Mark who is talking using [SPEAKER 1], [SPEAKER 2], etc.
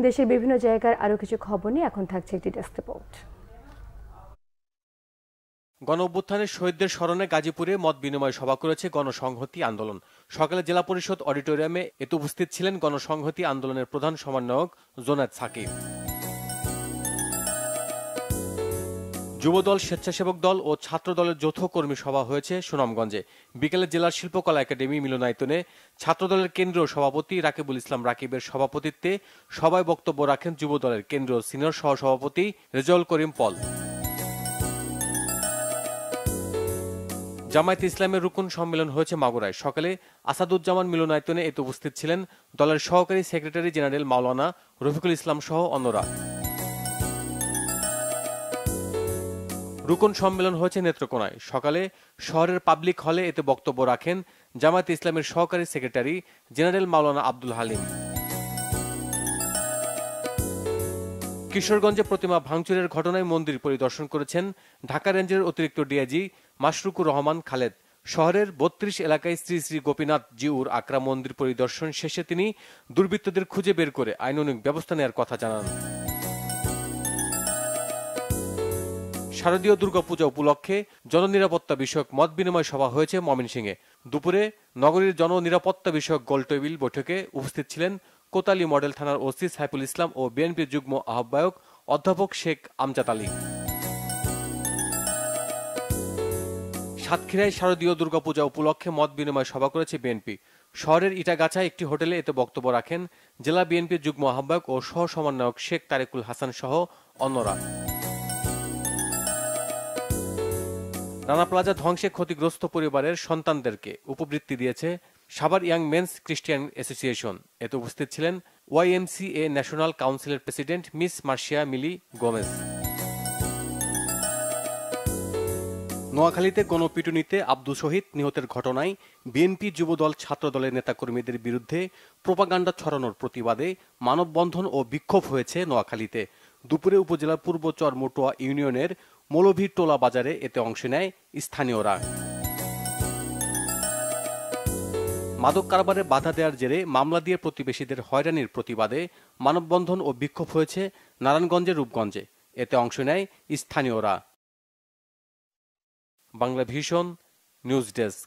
[SPEAKER 1] দেশের বিভিন্ন জায়গার আরো কিছু খবর নিয়ে এখন থাকছে একটি ডেস্ক রিপোর্ট।
[SPEAKER 2] গণঅভ্যুত্থানের শহীদদের স্মরণে গাজীপুরে মত বিনিময় সভা করেছে গণসংহতি আন্দোলন। সকালে জেলা পরিষদ অডিটোরিয়ামে এতে উপস্থিত ছিলেন গণসংহতি আন্দোলনের প্রধান সমন্বয়ক জোনায়েদ সাকিব। যুবদল, স্বেচ্ছাসেবক দল ও ছাত্র দলের যৌথ কর্মী সভা হয়েছে সুনামগঞ্জে। বিকেলে জেলার শিল্পকলা একাডেমি মিলনায়তনে ছাত্রদলের কেন্দ্রীয় সভাপতি রাকিবুল ইসলাম রাকিবের সভাপতিত্বে সভায় বক্তব্য রাখেন যুবদলের কেন্দ্রীয় সিনিয়র সহসভাপতি রেজাউল করিম পল। জামায়াতে ইসলামের রুকুন সম্মেলন হয়েছে মাগুরায়। সকালে আসাদুজ্জামান মিলনায়তনে এতে উপস্থিত ছিলেন দলের সহকারী সেক্রেটারি জেনারেল মাওলানা রফিকুল ইসলাম সহ অন্যরা। রুকুন সম্মেলন হয়েছে নেত্রকোনায়। সকালে শহরের পাবলিক হলে এতে বক্তব্য রাখেন জামায়াতে ইসলামের সহকারী সেক্রেটারি জেনারেল মাওলানা আব্দুল হালিম। কিশোরগঞ্জে প্রতিমা ভাঙচুরের ঘটনায় মন্দির পরিদর্শন করেছেন ঢাকা রেঞ্জের অতিরিক্ত ডিআইজি মাশরুকুর রহমান খালেদ। শহরের ৩২ এলাকায় শ্রী শ্রী গোপীনাথ জিউর আকরা মন্দির পরিদর্শন শেষে তিনি দুর্বৃত্তদের খুঁজে বের করে আইনানুগ ব্যবস্থা নেওয়ার কথা জানান। শারদীয় দুর্গাপূজা উপলক্ষে জননিরাপত্তা বিষয়ক মত বিনিময় সভা হয়েছে ময়মনসিংহে। দুপুরে নগরীর জননিরাপত্তা বিষয়ক গোলটেবিল বৈঠকে উপস্থিত ছিলেন কোতোয়ালি মডেল থানার ওসি সাইফুল ইসলাম ও বিএনপির যুগ্ম আহ্বায়ক অধ্যাপক শেখ আমজাদ আলী। সাতক্ষীরায় শারদীয় দুর্গাপূজা উপলক্ষে মত বিনিময় সভা করেছে বিএনপি। শহরের ইটাগাছায় একটি হোটেলে এতে বক্তব্য রাখেন জেলা বিএনপির যুগ্ম আহ্বায়ক ও সহ সমন্বয়ক শেখ তারেকুল হাসান সহ অন্যরা। রানা প্লাজা ধ্বংসে ক্ষতিগ্রস্ত পরিবারের সন্তানদেরকে উপবৃত্তি দিয়েছে Savar Young Men's Christian Association. এতে উপস্থিত ছিলেন ওয়াইএমসিএ ন্যাশনাল কাউন্সিলের president miss Marcia Mili Gomez. নোয়াখালীতে গণপিটুনিতে আব্দুল শহীদ নিহতের ঘটনায় বিএনপি যুবদল ছাত্রদলের নেতাকর্মীদের বিরুদ্ধে প্রোপাগান্ডা ছড়ানোর প্রতিবাদে মানববন্ধন ও বিক্ষোভ হয়েছে নোয়াখালীতে। দুপুরে উপজেলার পূর্ব চরমটুয়া ইউনিয়নের মৌলভীটোলা বাজারে এতে অংশ নেয় স্থানীয়রা। মাদক কারবারে বাধা দেওয়ার জেরে মামলা দিয়ে প্রতিবেশীদের হয়রানির প্রতিবাদে মানববন্ধন ও বিক্ষোভ হয়েছে নারায়ণগঞ্জের রূপগঞ্জে। এতে অংশ নেয় স্থানীয়রা। Bangla vision news desk.